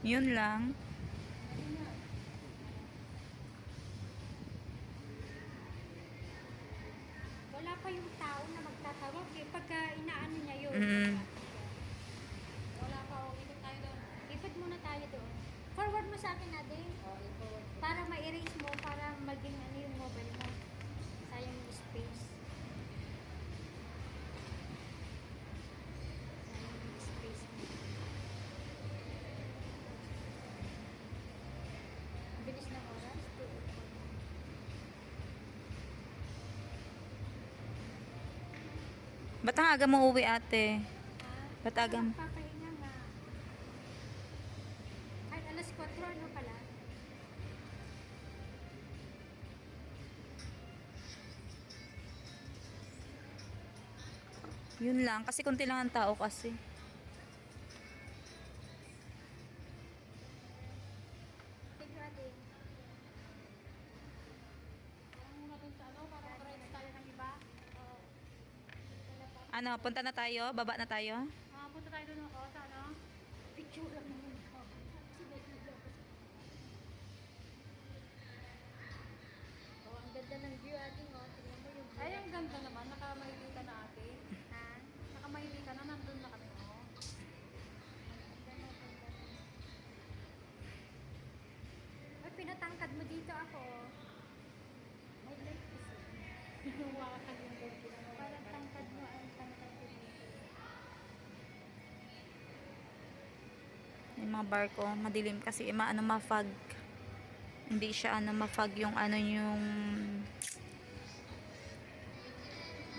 Yun lang. Wala pa yung tao na magtatawag eh. Pagka inaano niya yun. Mm. Wala pa. O, ikot tayo doon. Ikot muna tayo doon. Forward mo sa akin natin. Para ma-erase mo, para maging ano yung mobile mo. Sayang yung space. Sayang yung space mo. Ang bilis ng oras. 2:04. Ba't ang aga mo uwi, ate? Ba't aga mo? Papahinga nga. Kahit alas 4, ano pala? Yun lang. Kasi konti lang ang tao kasi. Thank you, ate. Parang muna dun sa ano, para makaready tayo ng iba. Oo. Ano, punta na tayo? Baba na tayo? Punta tayo dun ako sa ano? Picture lang naman ako. Oh, ang ganda ng view, ate, oh. Tingnan mo yung view. Ay, ang ganda naman. Nakamahili ka na ate. Ha? Nakamahili ka na. Nandun na kami. Oh. Ay, pinatangkad mo dito ako. My life is Hinuwakan yung ganda. parang tangkad mo ang tangkad ko dito. Yung mga barko, madilim kasi maano mafag. Hindi siya ano mafag yung ano yung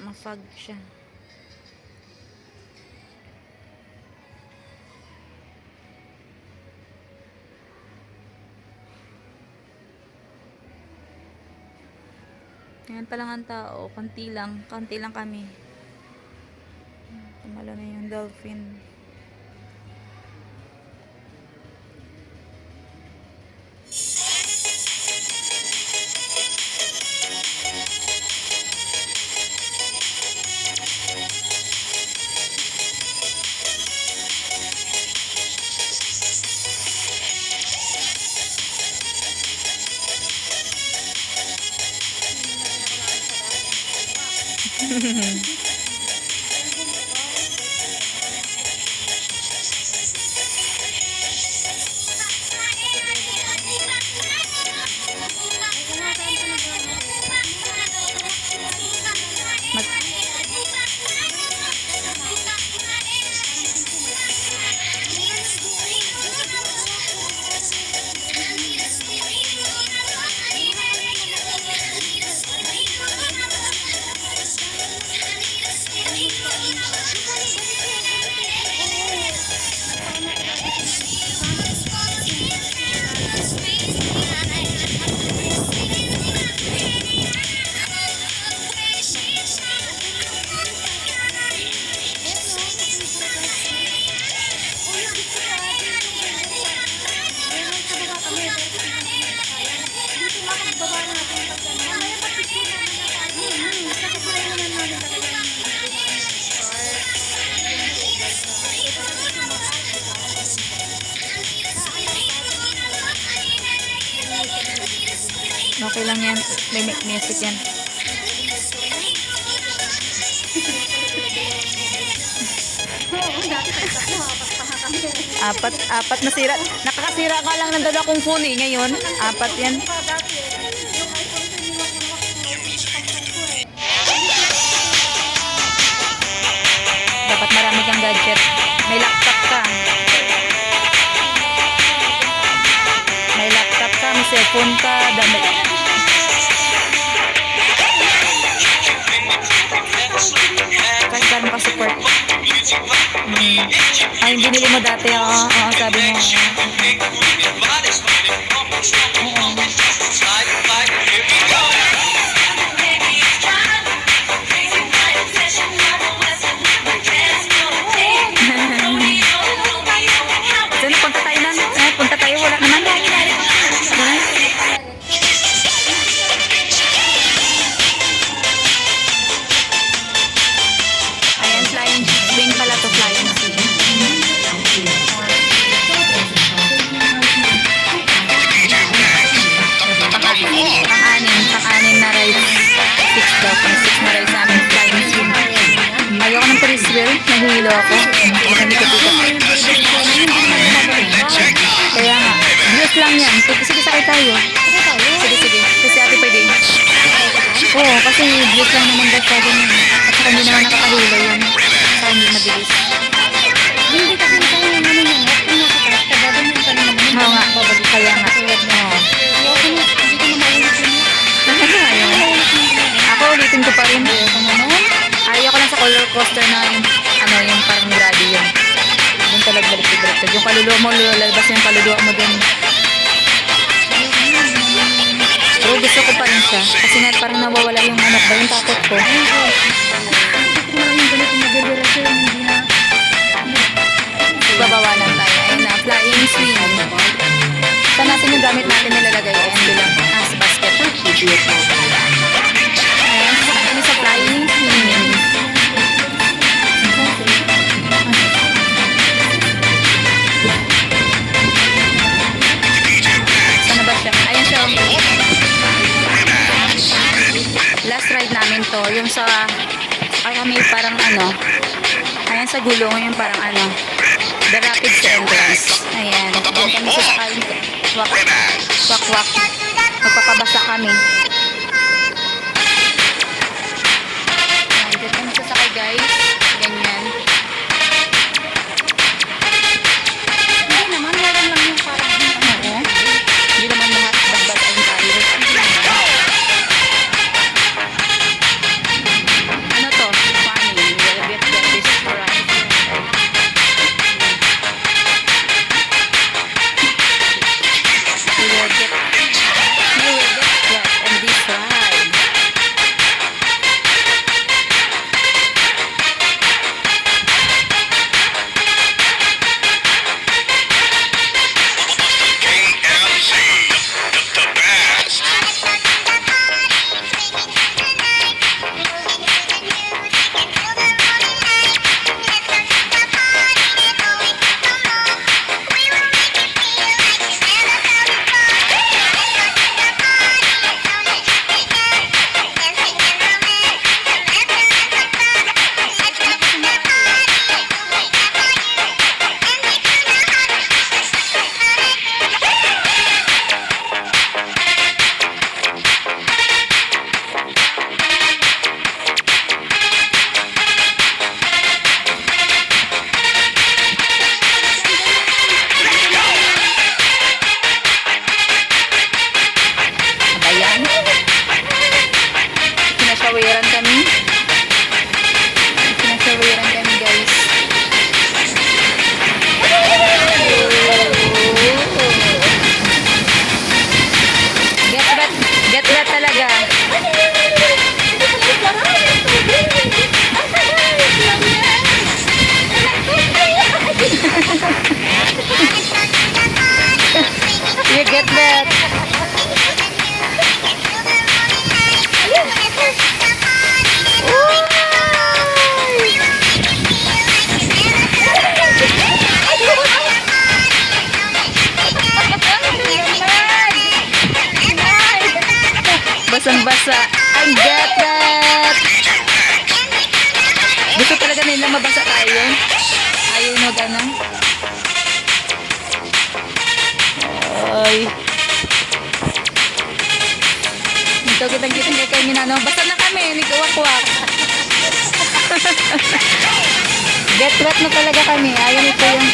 mafag siya. Ayan pa lang ang tao, konti lang kami. Tumalo na yung dolphin. Okay lang yan. May message yan. Apat na sira. Nakakasira ka lang ng dala kong phone eh. Ngayon, apat yan. Dapat marami kang gadget. May laptop ka. May laptop ka, may cellphone ka, dami. Kahit gano'n ka support. Ay, yung binili mo dati, oo, sabi mo. Saan punta tayo na? Punta tayo, wala naman. Ayan, flying wing pala to, flying wing. Nahihilo ako. Baka hindi ko tita. Kaya nga. Views lang yan. Sige, sakay tayo. Sige. Kasi ate pwede. Oo, kasi views lang naman daw sa ganyan. At saka hindi naman nakakahilo yan. Saka hindi mabilis. Hindi kasi tayo yung ano yan. Kung nakataas ka, babalik ka naman. Oo nga. Kaya nga. Oo. Ayoko na, hindi ko na maulit yun. Ayaw. Ako ulitin ko pa rin. Ayaw ko lang sa roller coaster na yung, ano, yung parang mirado yun. Yung talagang balik-balik. Yung kaluluwa mo, lalabas yung kaluluwa mo dun. Pero gusto ko pa rin siya. Kasi nga parang nawawala yung ano ba, yung takot ko. Babawalan tayo. Ayun na, flying swing. Saan natin yung gamit natin nilalagay? Ayan bilang. Sa basket. Ayan, sasakay kami sa flying swing. Sana ba siya? Ayan siya. Last ride namin to. Yung sa kami parang ano. Ayan sa gulong. Yung parang ano. The Rapids entrance. Ayan. Doon kami sasakay. Wak. Magpapabasa kami. Ayan. Doon kami sasakay guys. Ganyan. Hindi naman, meron lang yung parang Oo. Hindi naman lahat bagbasain tayo. Ano to? Funny. We'll get this right. We will get wet on this ride. KMC, the best. Ayan. Sinasyawiran kami. Sinasyawiran kami guys. Get wet talaga. You get wet. Basang-basa. I get that. Gusto talaga nila mabasa tayo. Ayaw mo gano'n. Ay. Ito kitang-kitang kay kami na, no? Basta na kami. Nagkawakwak. Get wet na talaga kami. Ayaw ito yung...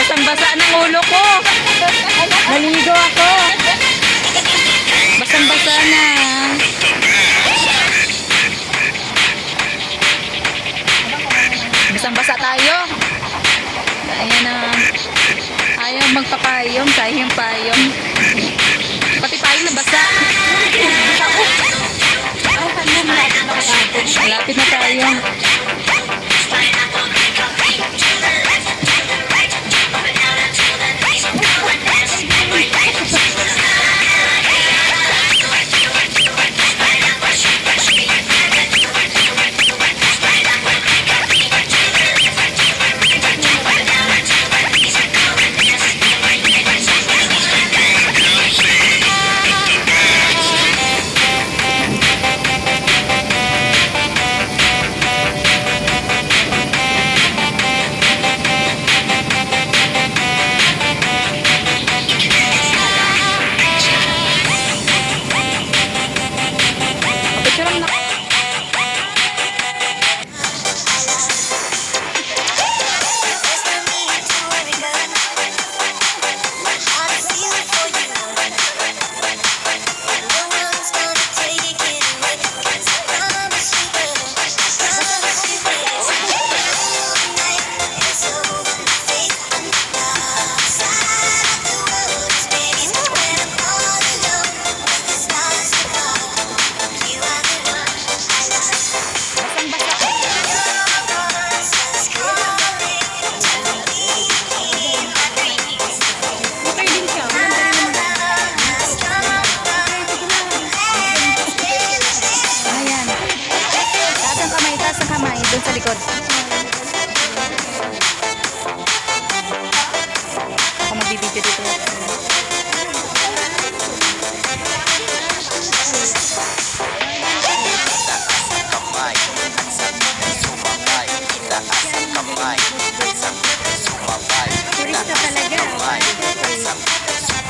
Basang-basa ng ulo ko. Naligo ako. Basang-basa na. Basang-basa tayo. Ayan na. Ayaw magpapayong. Sayang payong. Pati payong na basa. Malapit na tayo.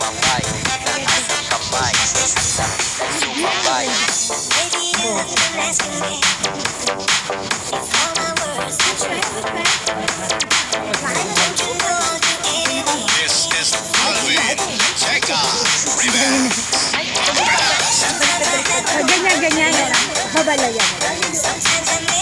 sumabay, taas ang kamay, sabay sumabay. This is Alvin Checa Remix. Ganyan, ganyan. Babalayan.